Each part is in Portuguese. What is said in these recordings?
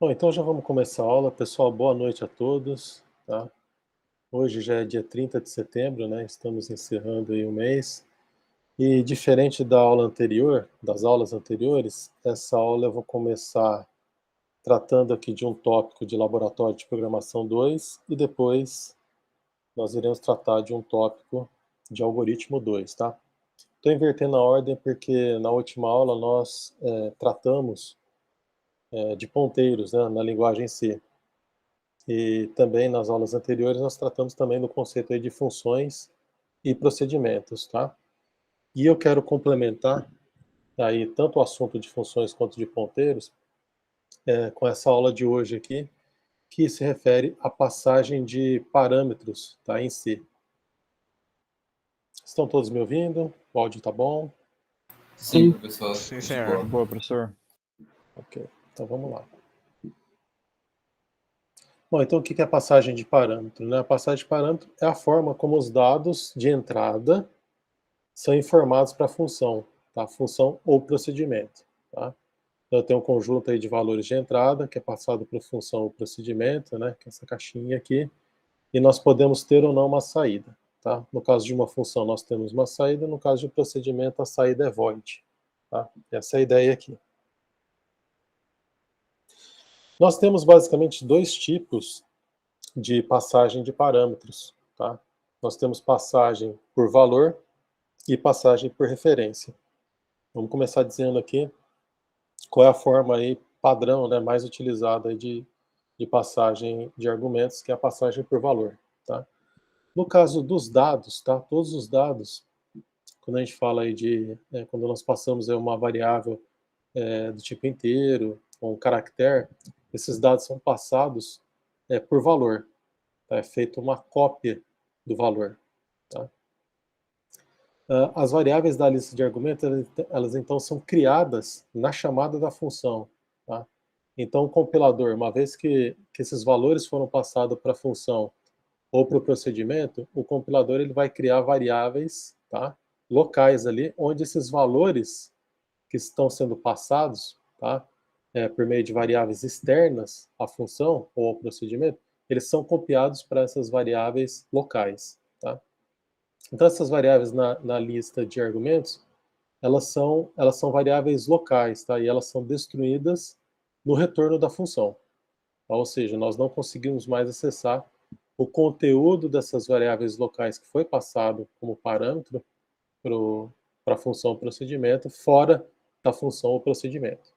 Bom, então já vamos começar a aula. Pessoal, boa noite a todos, tá? Hoje já é dia 30 de setembro, né? Estamos encerrando aí o mês. E diferente da aula anterior, das aulas anteriores, essa aula eu vou começar tratando aqui de um tópico de Laboratório de Programação 2 e depois nós iremos tratar de um tópico de Algoritmo 2, tá? Estou invertendo a ordem porque na última aula nós tratamos de ponteiros, né, na linguagem C. E também nas aulas anteriores nós tratamos também do conceito aí de funções e procedimentos, tá? E eu quero complementar aí tanto o assunto de funções quanto de ponteiros com essa aula de hoje aqui, que se refere à passagem de parâmetros, tá, em C. Estão todos me ouvindo? O áudio tá bom? Sim, professor. Sim, De senhor. boa. Boa, professor. Ok, então vamos lá. Bom, então o que é a passagem de parâmetro, né? A passagem de parâmetro é a forma como os dados de entrada são informados para a função, tá? Função ou procedimento, tá? Então, eu tenho um conjunto aí de valores de entrada, que é passado para a função ou procedimento, né? Que é essa caixinha aqui, e nós podemos ter ou não uma saída, tá? No caso de uma função, nós temos uma saída, no caso de um procedimento, a saída é void, tá? Essa é a ideia aqui. Nós temos basicamente dois tipos de passagem de parâmetros, tá? Nós temos passagem por valor e passagem por referência. Vamos começar dizendo aqui qual é a forma aí padrão, né, mais utilizada de passagem de argumentos, que é a passagem por valor, tá? No caso dos dados, tá? Todos os dados, quando a gente fala aí quando nós passamos aí uma variável do tipo inteiro, ou um caractere, esses dados são passados por valor, tá? É feita uma cópia do valor, tá? As variáveis da lista de argumentos, elas então são criadas na chamada da função, tá? Então o compilador, uma vez que esses valores foram passados para a função ou para o procedimento, o compilador ele vai criar variáveis, tá, locais ali, onde esses valores que estão sendo passados, tá, por meio de variáveis externas à função ou ao procedimento, eles são copiados para essas variáveis locais, tá? Então, essas variáveis na lista de argumentos, elas são variáveis locais, tá? E elas são destruídas no retorno da função. Tá? Ou seja, nós não conseguimos mais acessar o conteúdo dessas variáveis locais que foi passado como parâmetro para a função procedimento, fora da função ou procedimento.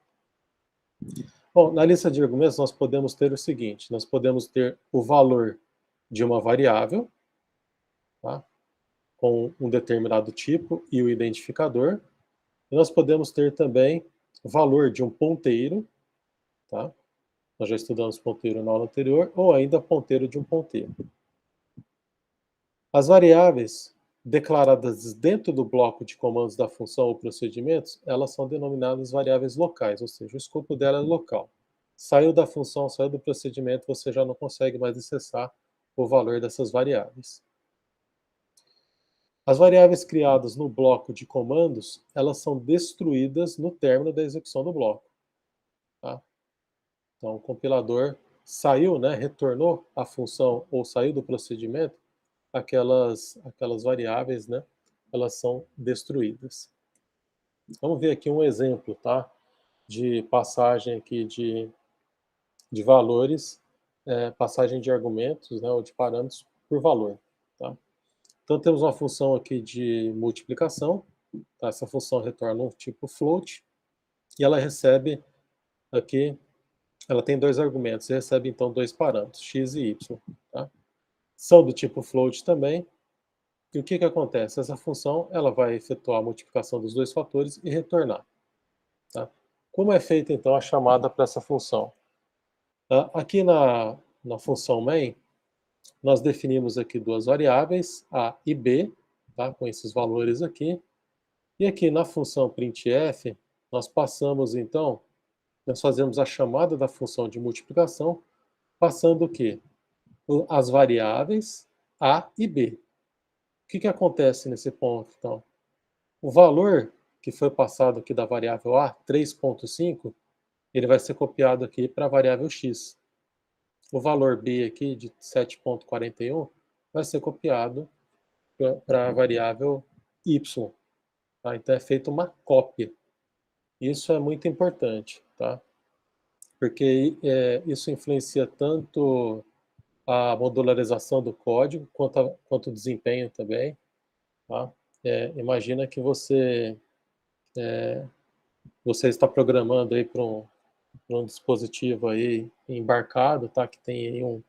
Bom, na lista de argumentos nós podemos ter o seguinte, nós podemos ter o valor de uma variável, tá? Com um determinado tipo e o identificador. E nós podemos ter também o valor de um ponteiro, tá? Nós já estudamos ponteiro na aula anterior, ou ainda ponteiro de um ponteiro. As variáveis declaradas dentro do bloco de comandos da função ou procedimentos, elas são denominadas variáveis locais, ou seja, o escopo dela é local. Saiu da função, saiu do procedimento, você já não consegue mais acessar o valor dessas variáveis. As variáveis criadas no bloco de comandos, elas são destruídas no término da execução do bloco, tá? Então, o compilador saiu, né, retornou a função ou saiu do procedimento, aquelas variáveis, né, elas são destruídas. Vamos ver aqui um exemplo, tá, de passagem aqui de valores, passagem de argumentos, né, ou de parâmetros por valor, tá? Então, temos uma função aqui de multiplicação, tá? Essa função retorna um tipo float, e ela recebe aqui, ela tem dois argumentos, e recebe então dois parâmetros, x e y, tá? São do tipo float também, e o que acontece? Essa função ela vai efetuar a multiplicação dos dois fatores e retornar, tá? Como é feita então a chamada para essa função? Aqui na função main, nós definimos aqui duas variáveis, a e b, tá? Com esses valores aqui. E aqui na função printf, nós passamos então, nós fazemos a chamada da função de multiplicação, passando o quê? As variáveis a e b. O que acontece nesse ponto, então? O valor que foi passado aqui da variável a, 3,5, ele vai ser copiado aqui para a variável x. O valor b aqui de 7,41 vai ser copiado para a variável y. Tá? Então é feita uma cópia. Isso é muito importante, tá? Porque isso influencia tanto a modularização do código quanto o desempenho também. Tá? Imagina que você está programando aí para um dispositivo aí embarcado, tá? Que tem aí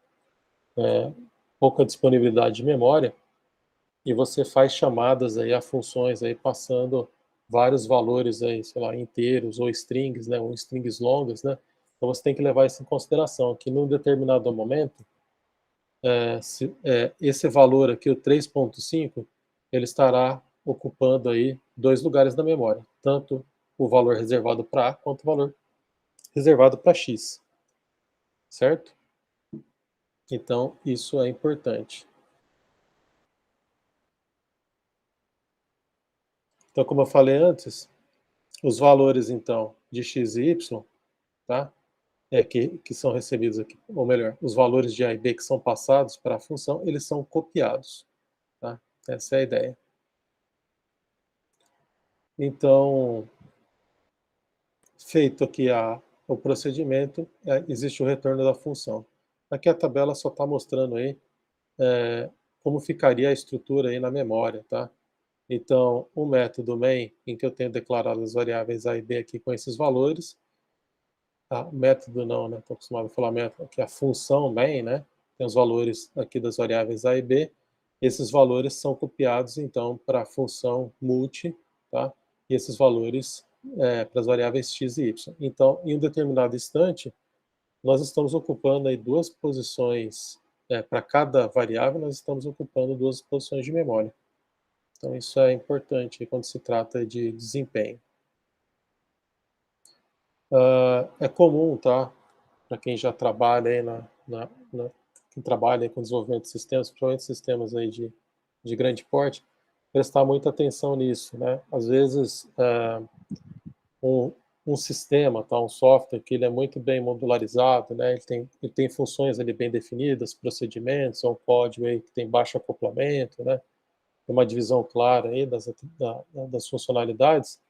pouca disponibilidade de memória, e você faz chamadas aí a funções aí passando vários valores aí, sei lá, inteiros ou strings, né, ou strings longas, né? Então você tem que levar isso em consideração, que num determinado momento, esse valor aqui, o 3.5, ele estará ocupando aí 2 lugares na memória, tanto o valor reservado para A quanto o valor reservado para X, certo? Então, isso é importante. Então, como eu falei antes, os valores, então, de x e y, tá? Que são recebidos aqui, ou melhor, os valores de A e B que são passados para a função, eles são copiados, tá? Essa é a ideia. Então, feito aqui o procedimento, existe o retorno da função. Aqui a tabela só está mostrando aí como ficaria a estrutura aí na memória, tá? Então, o método main, em que eu tenho declarado as variáveis A e B aqui com esses valores, método não, né? Estou acostumado a falar método, que é a função main, né? Tem os valores aqui das variáveis A e B. Esses valores são copiados, então, para a função multi, tá? E esses valores para as variáveis x e y. Então, em um determinado instante, nós estamos ocupando aí duas posições, para cada variável, nós estamos ocupando duas posições de memória. Então, isso é importante quando se trata de desempenho. É comum, tá? Para quem já trabalha aí quem trabalha aí com desenvolvimento de sistemas, principalmente sistemas aí de grande porte, prestar muita atenção nisso, né? Às vezes, um sistema, tá? Um software que ele é muito bem modularizado, né? Ele tem funções ali bem definidas, procedimentos, é um código aí que tem baixo acoplamento, né? Tem uma divisão clara aí das funcionalidades.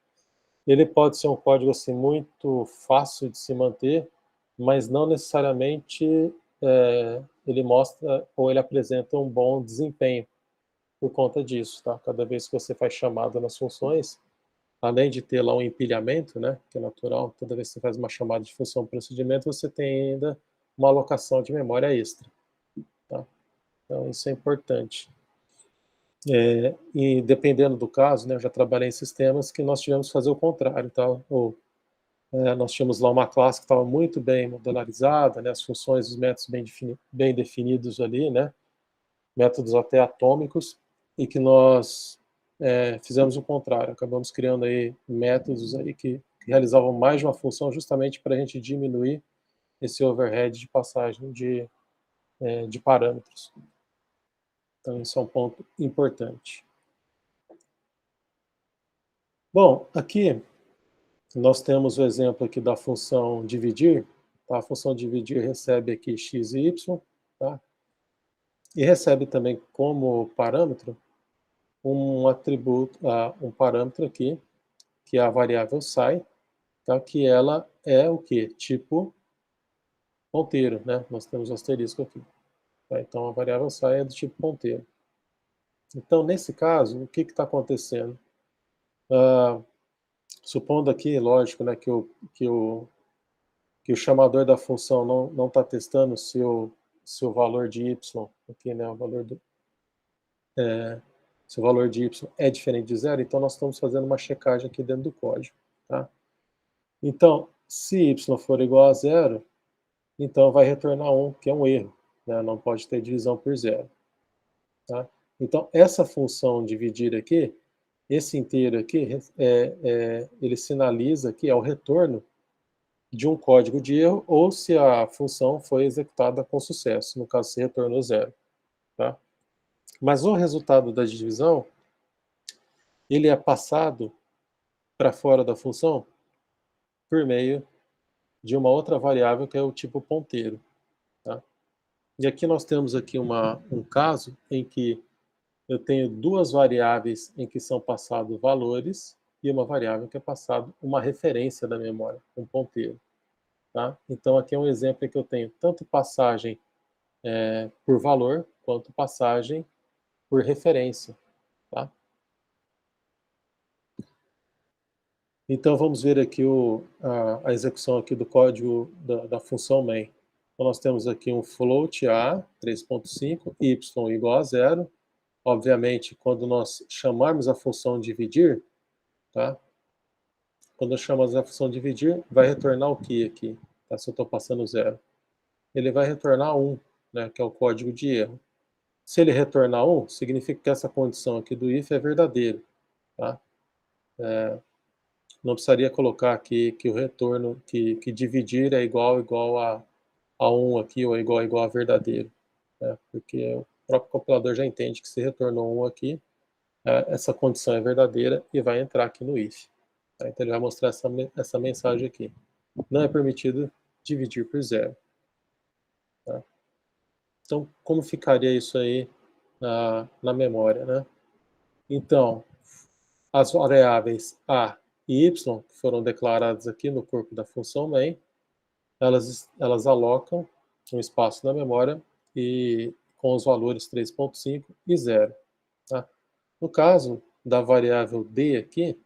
Ele pode ser um código assim muito fácil de se manter, mas não necessariamente ele mostra ou ele apresenta um bom desempenho por conta disso, tá? Cada vez que você faz chamada nas funções, além de ter lá um empilhamento, né, que é natural, toda vez que você faz uma chamada de função procedimento, você tem ainda uma alocação de memória extra, tá? Então isso é importante. E dependendo do caso, né, eu já trabalhei em sistemas que nós tivemos que fazer o contrário, tá? Nós tínhamos lá uma classe que estava muito bem modularizada, né, as funções, os métodos bem definidos ali, né, métodos até atômicos, e que nós fizemos o contrário, acabamos criando aí métodos aí que realizavam mais de uma função justamente para a gente diminuir esse overhead de passagem de parâmetros. Então, isso é um ponto importante. Bom, aqui nós temos o exemplo aqui da função dividir. Tá? A função dividir recebe aqui x e y, tá? E recebe também como parâmetro um atributo, um parâmetro aqui, que é a variável sai, tá? Que ela é o quê? Tipo ponteiro, né? Nós temos o asterisco aqui. Tá? Então a variável sai é do tipo ponteiro. Então, nesse caso, o que está acontecendo? Supondo aqui, lógico, né, que o chamador da função não está testando se o valor de y, aqui, né, se o valor de y é diferente de zero, então nós estamos fazendo uma checagem aqui dentro do código. Tá? Então, se y for igual a zero, então vai retornar 1, que é um erro. Né? Não pode ter divisão por zero. Tá? Então, essa função dividir aqui, esse inteiro aqui, ele sinaliza que é o retorno de um código de erro ou se a função foi executada com sucesso, no caso se retornou zero. Tá? Mas o resultado da divisão, ele é passado para fora da função por meio de uma outra variável que é o tipo ponteiro. Tá? E aqui nós temos aqui um caso em que eu tenho duas variáveis em que são passados valores e uma variável que é passado uma referência da memória, um ponteiro. Tá? Então aqui é um exemplo em que eu tenho tanto passagem por valor quanto passagem por referência. Tá? Então vamos ver aqui a execução aqui do código da função main. Então nós temos aqui um float a 3.5, y igual a 0. Obviamente, quando nós chamarmos a função dividir, tá? Quando eu chamamos a função dividir, vai retornar o que aqui? Tá? Se eu estou passando 0. Ele vai retornar 1, né? Que é o código de erro. Se ele retornar 1, significa que essa condição aqui do if é verdadeira. Tá? Não precisaria colocar aqui que o retorno, que dividir é igual a 1 aqui, ou é igual a verdadeiro. Né? Porque o próprio compilador já entende que se retornou 1 aqui, essa condição é verdadeira e vai entrar aqui no if. Tá? Então ele vai mostrar essa mensagem aqui. Não é permitido dividir por 0. Tá? Então, como ficaria isso aí na memória? Né? Então, as variáveis a e y, que foram declaradas aqui no corpo da função main, elas alocam um espaço na memória e com os valores 3.5 e 0. Tá? No caso da variável d aqui,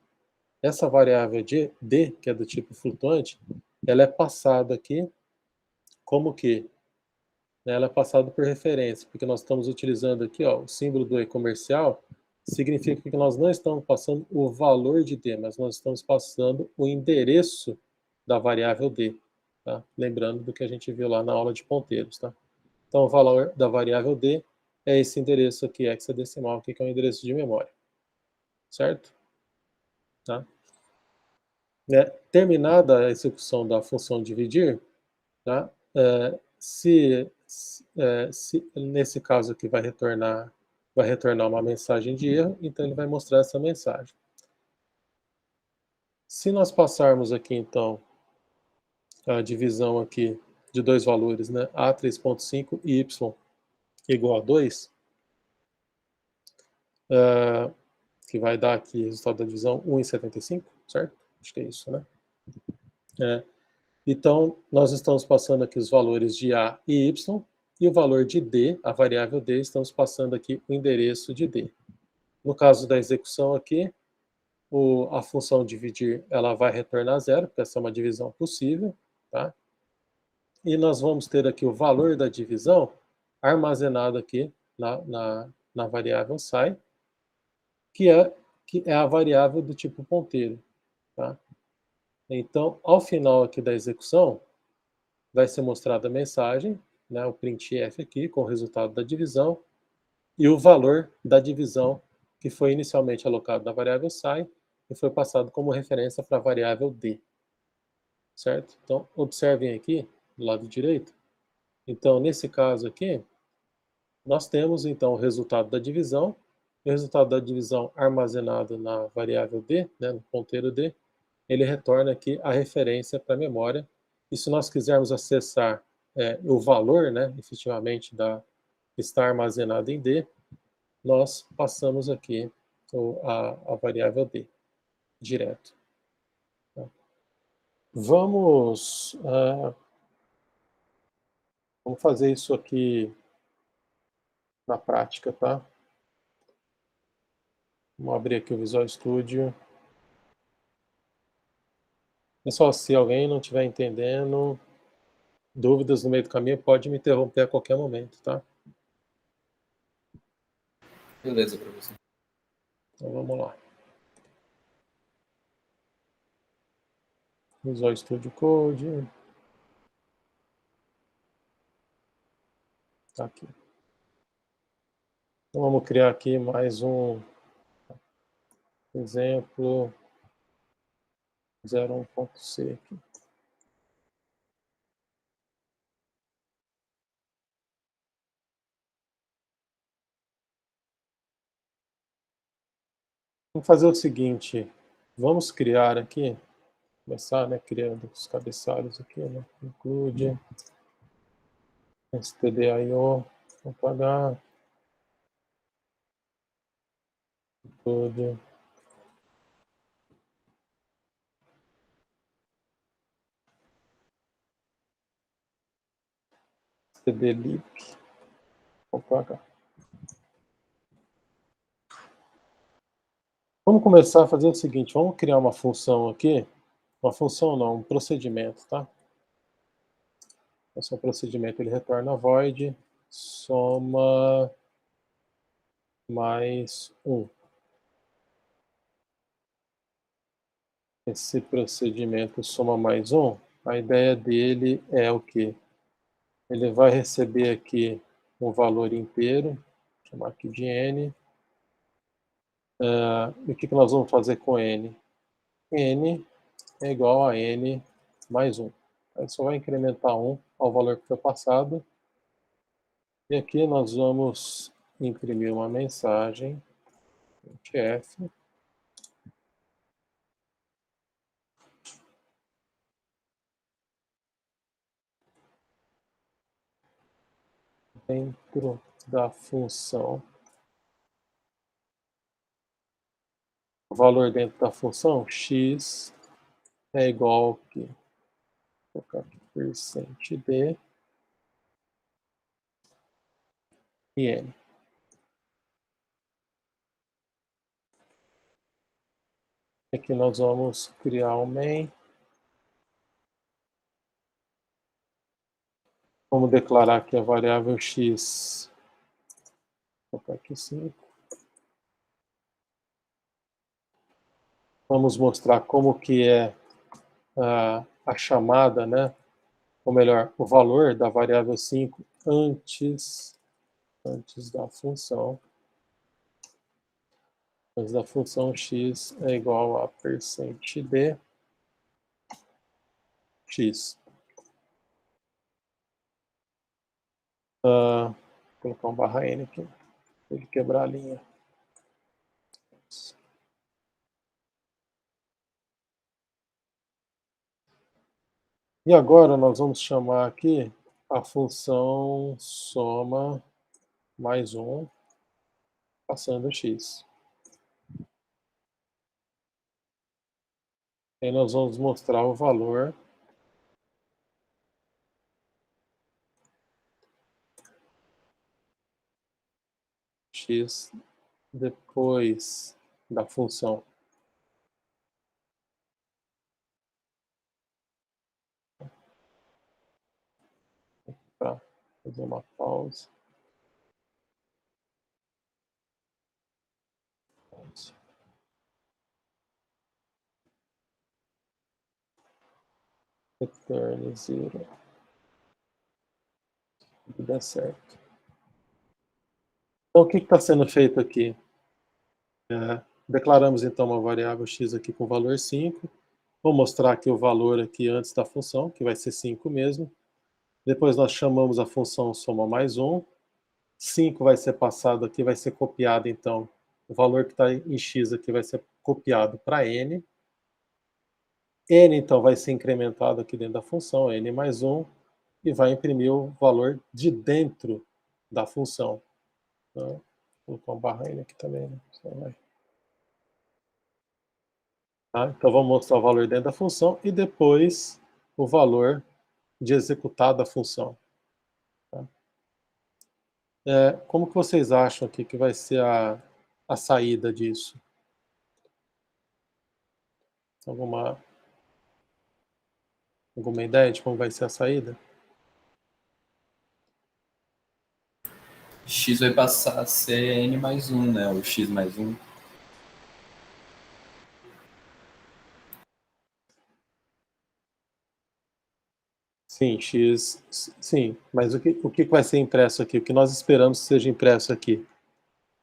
essa variável de d, que é do tipo flutuante, ela é passada aqui como que? Ela é passada por referência, porque nós estamos utilizando aqui o símbolo do e-comercial, significa que nós não estamos passando o valor de d, mas nós estamos passando o endereço da variável d. Tá? Lembrando do que a gente viu lá na aula de ponteiros. Tá? Então, o valor da variável d é esse endereço aqui, hexadecimal, aqui, que é o endereço de memória. Certo? Tá? Terminada a execução da função dividir, tá? Se nesse caso aqui vai retornar uma mensagem de erro, então ele vai mostrar essa mensagem. Se nós passarmos aqui, então, a divisão aqui de dois valores, né, a 3.5 e y igual a 2, que vai dar aqui o resultado da divisão 1,75, certo? Acho que é isso, né? Então, nós estamos passando aqui os valores de a e y, e o valor de d, a variável d, estamos passando aqui o endereço de d. No caso da execução aqui, a função dividir ela vai retornar 0, porque essa é uma divisão possível. Tá? E nós vamos ter aqui o valor da divisão armazenado aqui na variável sai, que é a variável do tipo ponteiro. Tá? Então, ao final aqui da execução, vai ser mostrada a mensagem, né, o printf aqui, com o resultado da divisão, e o valor da divisão que foi inicialmente alocado na variável sai e foi passado como referência para a variável d. Certo? Então, observem aqui, do lado direito. Então, nesse caso aqui, nós temos, então, o resultado da divisão, e o resultado da divisão armazenado na variável d, né, no ponteiro d, ele retorna aqui a referência para a memória. E se nós quisermos acessar o valor, né, efetivamente, está armazenado em D, nós passamos aqui a variável D, direto. Tá? Vamos fazer isso aqui na prática, tá? Vamos abrir aqui o Visual Studio. Pessoal, se alguém não estiver entendendo, dúvidas no meio do caminho, pode me interromper a qualquer momento, tá? Beleza, professor. Então vamos lá. Visual Studio Code. Tá aqui. Então vamos criar aqui mais um exemplo 01.c aqui. Vamos fazer o seguinte, vamos criar aqui começar, né, criando os cabeçalhos aqui, né? Include stdio, vou pagar, include stdlib, vou pagar. Vamos começar fazendo o seguinte, vamos criar uma função aqui, uma função não, um procedimento, tá? Esse é um procedimento, ele retorna void, soma mais 1. Esse procedimento soma mais 1, a ideia dele é o quê? Ele vai receber aqui um valor inteiro, vou chamar aqui de n. E o que nós vamos fazer com n? N é igual a n mais 1. Aí só vai incrementar 1 ao valor que foi passado. E aqui nós vamos imprimir uma mensagem, f, dentro da função. O valor dentro da função x é igual a, vou colocar aqui, %d e n. Aqui nós vamos criar um main. Vamos declarar aqui a variável x. Vou colocar aqui 5. Vamos mostrar como que é a chamada, né? Ou melhor, o valor da variável 5 antes da função. Antes da função x é igual a %d x. Vou colocar um barra n aqui, para ele quebrar a linha. E agora nós vamos chamar aqui a função soma mais 1, passando x. Aí nós vamos mostrar o valor x depois da função. Tá? Fazer uma pausa. Return 0. Tudo dá certo. Então, o que está sendo feito aqui? Declaramos, então, uma variável x aqui com valor 5. Vou mostrar aqui o valor aqui antes da função, que vai ser 5 mesmo. Depois nós chamamos a função soma mais 1. 5 vai ser passado aqui, vai ser copiado, então. O valor que está em x aqui vai ser copiado para n. N, então, vai ser incrementado aqui dentro da função, n mais 1, e vai imprimir o valor de dentro da função. Vou colocar uma barra n aqui também, né? Tá? Então, vamos mostrar o valor dentro da função e depois o valor de executar da função. Tá? Como que vocês acham aqui que vai ser a saída disso? Alguma ideia de como vai ser a saída? X vai passar a ser n mais 1, né? O x mais 1. Sim, x, sim, mas o que vai ser impresso aqui? O que nós esperamos que seja impresso aqui?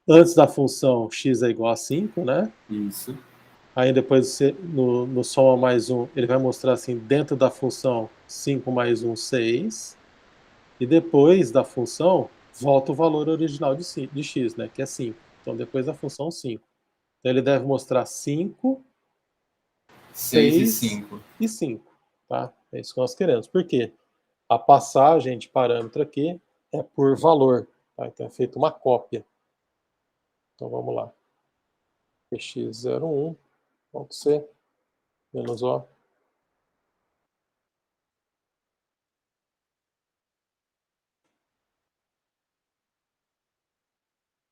Antes da função x é igual a 5, né? Isso. Aí depois no soma mais 1, ele vai mostrar assim, dentro da função 5 mais 1, 6. E depois da função, volta o valor original de x, né? Que é 5. Então depois da função 5. Então ele deve mostrar 5 6 e 6 5. e 5. Tá? É isso que nós queremos. Por quê? A passagem de parâmetro aqui é por valor. Tá? Então é feita uma cópia. Então vamos lá. px01.c menos O.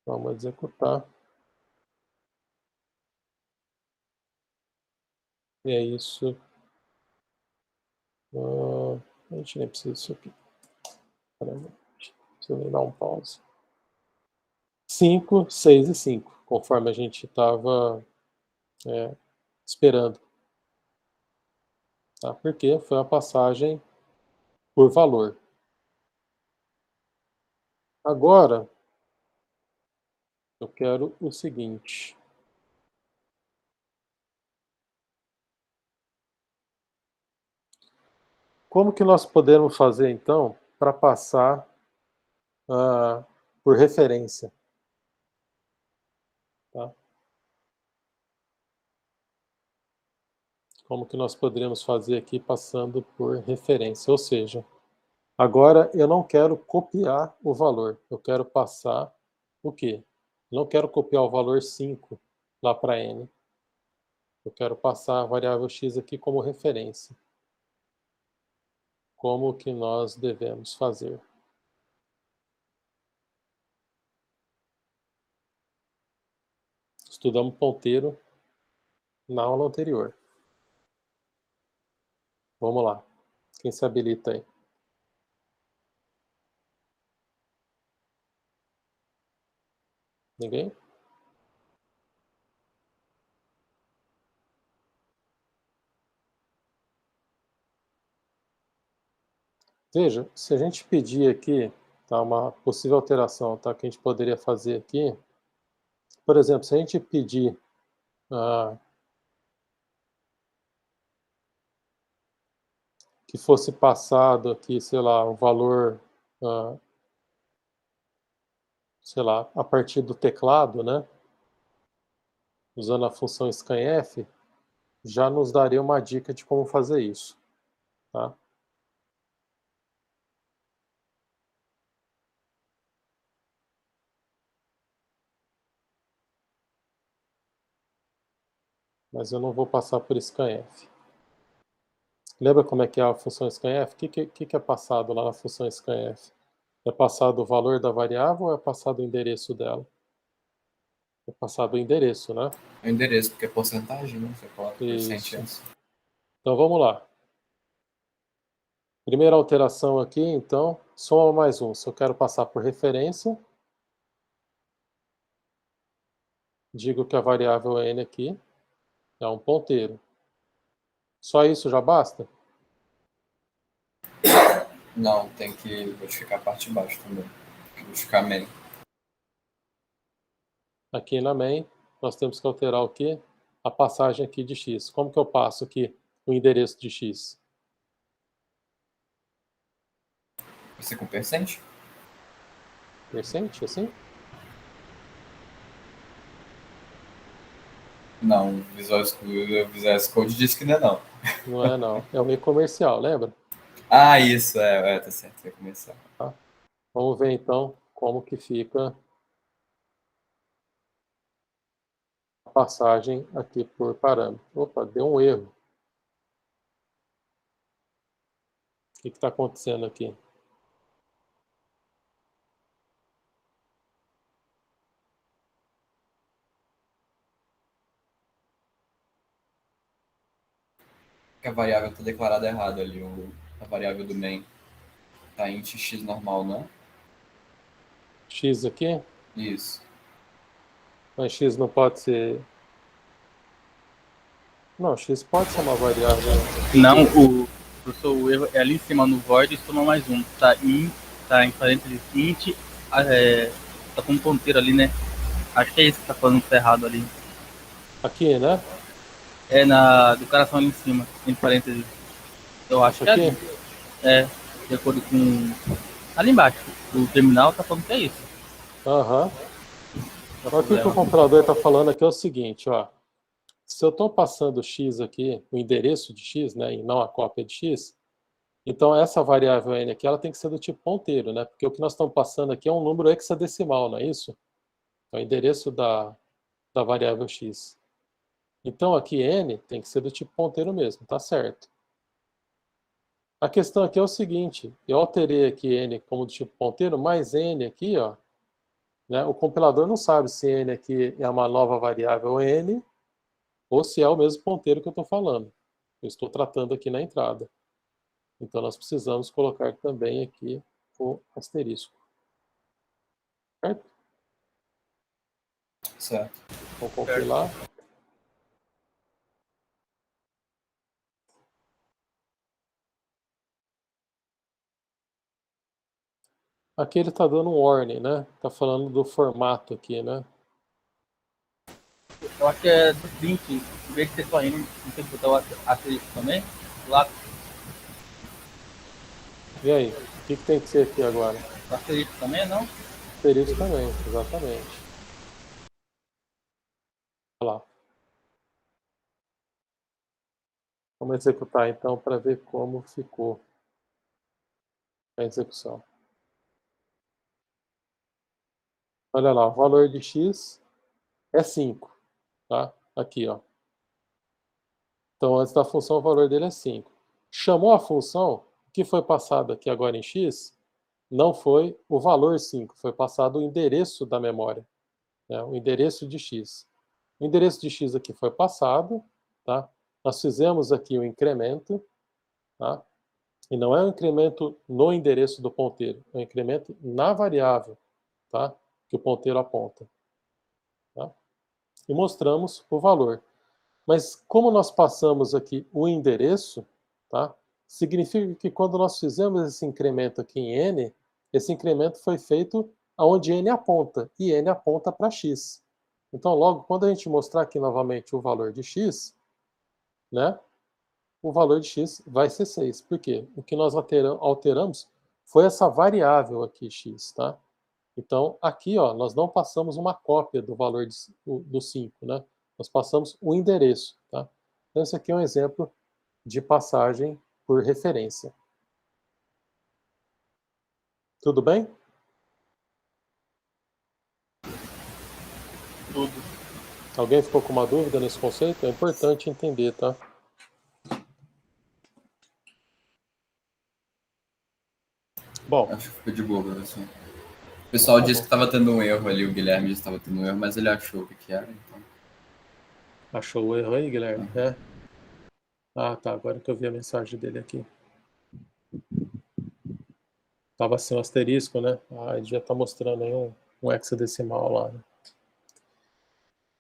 Vamos executar. E é isso. A gente nem precisa disso aqui. Caramba, deixa eu nem dar um pause. 5, 6 e 5, conforme a gente estava esperando. Tá? Porque foi uma passagem por valor. Agora, eu quero o seguinte. Como que nós podemos fazer, então, para passar por referência? Tá? Como que nós poderíamos fazer aqui passando por referência? Ou seja, agora eu não quero copiar o valor, eu quero passar o quê? Eu não quero copiar o valor 5 lá para n. Eu quero passar a variável x aqui como referência. Como que nós devemos fazer? Estudamos ponteiro na aula anterior. Vamos lá. Quem se habilita aí? Ninguém? Veja, se a gente pedir aqui, tá, uma possível alteração, tá, que a gente poderia fazer aqui, por exemplo, se a gente pedir que fosse passado aqui, sei lá, um valor, sei lá, a partir do teclado, né, usando a função scanf, já nos daria uma dica de como fazer isso, tá? Mas eu não vou passar por scanf. Lembra como é que é a função scanf? O que é passado lá na função scanf? É passado o valor da variável ou é passado o endereço dela? É passado o endereço, né? É o endereço, porque é porcentagem, né? Você coloca Isso. antes. Então vamos lá. Primeira alteração aqui, então, soma mais um. Se eu quero passar por referência, digo que a variável n aqui é um ponteiro. Só isso já basta? Não, tem que modificar a parte de baixo também. Modificar main. Aqui na main, nós temos que alterar o quê? A passagem aqui de x. Como que eu passo aqui o endereço de x? Você com percent? Percent, assim? Não, o Visual Code diz que não é não. Não é, não. É o meio comercial, lembra? Ah, isso, tá certo, vai começar. Tá? Vamos ver, então, como que fica a passagem aqui por parâmetro. Opa, deu um erro. O que está acontecendo aqui? Que a variável está declarada errada ali, a variável do main. Tá int x normal, não? X aqui? Isso. Mas x não pode ser... Não, x pode ser uma variável. Não, professor, o erro é ali em cima no void, soma mais um. Tá em parênteses int, tá com um ponteiro ali, né? Acho que é isso que tá falando que tá errado ali. Aqui, né? É na do coração ali em cima, em parênteses. Eu acho que é ali. É, de acordo com. Ali embaixo, o terminal tá falando que é isso. Aham. Uhum. O que o compilador está falando aqui é o seguinte, ó. se eu estou passando x aqui, o endereço de x, né, e não a cópia de x, então essa variável n aqui, ela tem que ser do tipo ponteiro, né, porque o que nós estamos passando aqui é um número hexadecimal, não é isso? É o endereço da variável x. Então aqui n tem que ser do tipo ponteiro mesmo, tá certo. A questão aqui é o seguinte, eu alterei aqui n como do tipo ponteiro, mais n aqui, ó, né, o compilador não sabe se n aqui é uma nova variável n, ou se é o mesmo ponteiro que eu estou falando. Eu estou tratando aqui na entrada. Então nós precisamos colocar também aqui o asterisco. Certo? Certo. Vou compilar. Aqui ele está dando um warning, né? Está falando do formato aqui, né? Eu acho que é do print, em vez de ser só N, não tem que botar o asterisco também. Lá, E aí? O que tem que ser aqui agora? o asterisco também, não? Asterisco também, exatamente. Olha lá. Vamos executar então para ver como ficou a execução. Olha lá, o valor de x é 5, tá? Aqui, ó. Então, antes da função, o valor dele é 5. Chamou a função, o que foi passado aqui agora em x, não foi o valor 5, foi passado o endereço da memória, né? O endereço de x. O endereço de x aqui foi passado, tá? Nós fizemos aqui o incremento, tá? E não é um incremento no endereço do ponteiro, é um incremento na variável, tá? Que o ponteiro aponta. Tá? E mostramos o valor. Mas como nós passamos aqui o endereço, tá? Significa que quando nós fizemos esse incremento aqui em n, esse incremento foi feito aonde n aponta, e n aponta para x. Então, logo, quando a gente mostrar aqui novamente o valor de x, né, o valor de x vai ser 6. Por quê? O que nós alteramos foi essa variável aqui, x. Tá? Então, aqui ó, nós não passamos uma cópia do valor do 5, né? Nós passamos o endereço. Tá? Então, esse aqui é um exemplo de passagem por referência. Tudo bem? Tudo. Alguém ficou com uma dúvida nesse conceito? É importante entender, tá? Bom, Acho que ficou de boa, professor. O pessoal tá disse que bom. estava tendo um erro ali, o Guilherme disse que estava tendo um erro, mas ele achou o que era, então. Achou o erro aí, Guilherme? Uhum. É? Ah, tá. Agora que eu vi a mensagem dele aqui. Tava sem um asterisco, né? Ah, ele já está mostrando aí um hexadecimal lá. Né?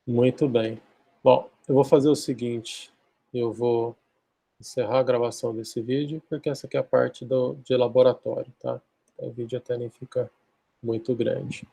Muito bem. Bom, eu vou fazer o seguinte. Eu vou encerrar a gravação desse vídeo, porque essa aqui é a parte de laboratório, tá? O vídeo até nem fica muito grande.